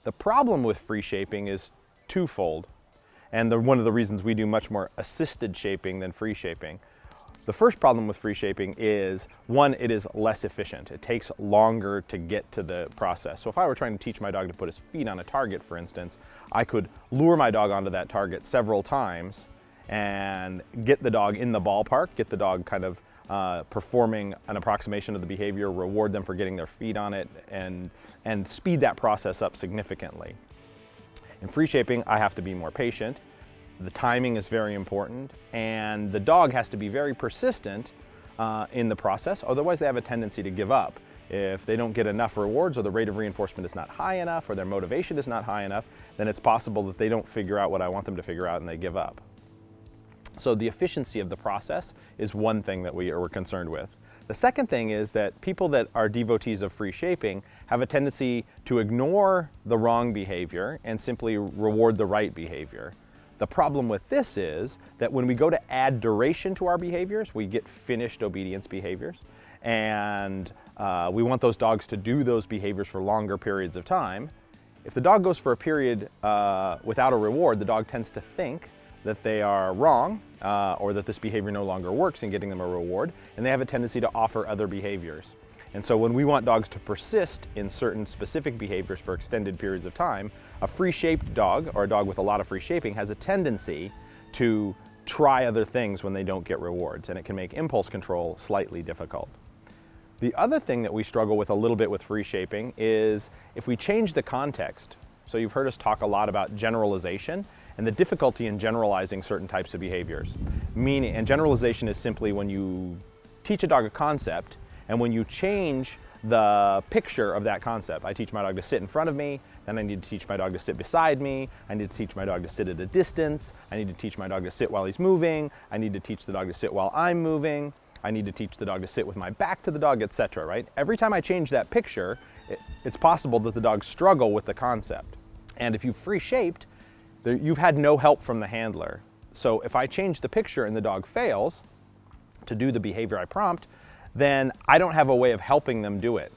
The problem with free shaping is twofold, and one of the reasons we do much more assisted shaping than free shaping. The first problem with free shaping is, one, it is less efficient. It takes longer to get to the process. So if I were trying to teach my dog to put his feet on a target, for instance, I could lure my dog onto that target several times and get the dog in the ballpark, get the dog kind of performing an approximation of the behavior, reward them for getting their feet on it, and speed that process up significantly. In free shaping, I have to be more patient. The timing is very important, and the dog has to be very persistent in the process, otherwise they have a tendency to give up. If they don't get enough rewards, or the rate of reinforcement is not high enough, or their motivation is not high enough, then it's possible that they don't figure out what I want them to figure out and they give up. So the efficiency of the process is one thing that we're concerned with. The second thing is that people that are devotees of free shaping have a tendency to ignore the wrong behavior and simply reward the right behavior. The problem with this is that when we go to add duration to our behaviors, we get finished obedience behaviors, and we want those dogs to do those behaviors for longer periods of time. If the dog goes for a period without a reward, the dog tends to think that they are wrong or that this behavior no longer works in getting them a reward, and they have a tendency to offer other behaviors. And so when we want dogs to persist in certain specific behaviors for extended periods of time, a free-shaped dog, or a dog with a lot of free shaping, has a tendency to try other things when they don't get rewards, and it can make impulse control slightly difficult. The other thing that we struggle with a little bit with free shaping is if we change the context. So you've heard us talk a lot about generalization and the difficulty in generalizing certain types of behaviors. And generalization is simply when you teach a dog a concept, and when you change the picture of that concept. I teach my dog to sit in front of me, then I need to teach my dog to sit beside me, I need to teach my dog to sit at a distance, I need to teach my dog to sit while he's moving, I need to teach the dog to sit while I'm moving, I need to teach the dog to sit with my back to the dog, etc., right? Every time I change that picture, it's possible that the dogs struggle with the concept. And if you've free shaped, you've had no help from the handler. So if I change the picture and the dog fails to do the behavior I prompt, then I don't have a way of helping them do it.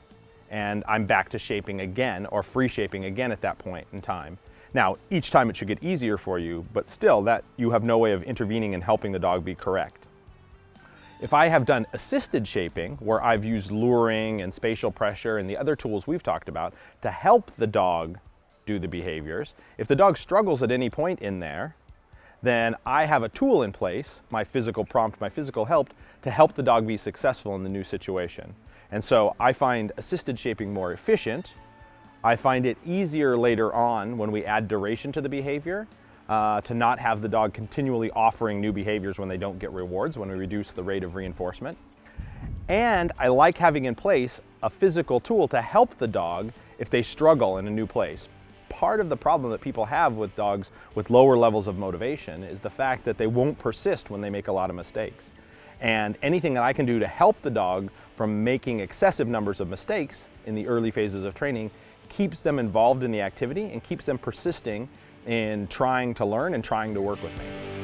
And I'm back to shaping again, or free shaping again at that point in time. Now, each time it should get easier for you, but still that you have no way of intervening and helping the dog be correct. If I have done assisted shaping, where I've used luring and spatial pressure and the other tools we've talked about to help the dog do the behaviors, if the dog struggles at any point in there, then I have a tool in place, my physical prompt, my physical help, to help the dog be successful in the new situation. And so I find assisted shaping more efficient. I find it easier later on when we add duration to the behavior to not have the dog continually offering new behaviors when they don't get rewards, when we reduce the rate of reinforcement. And I like having in place a physical tool to help the dog if they struggle in a new place. Part of the problem that people have with dogs with lower levels of motivation is the fact that they won't persist when they make a lot of mistakes. And anything that I can do to help the dog from making excessive numbers of mistakes in the early phases of training keeps them involved in the activity and keeps them persisting in trying to learn and trying to work with me.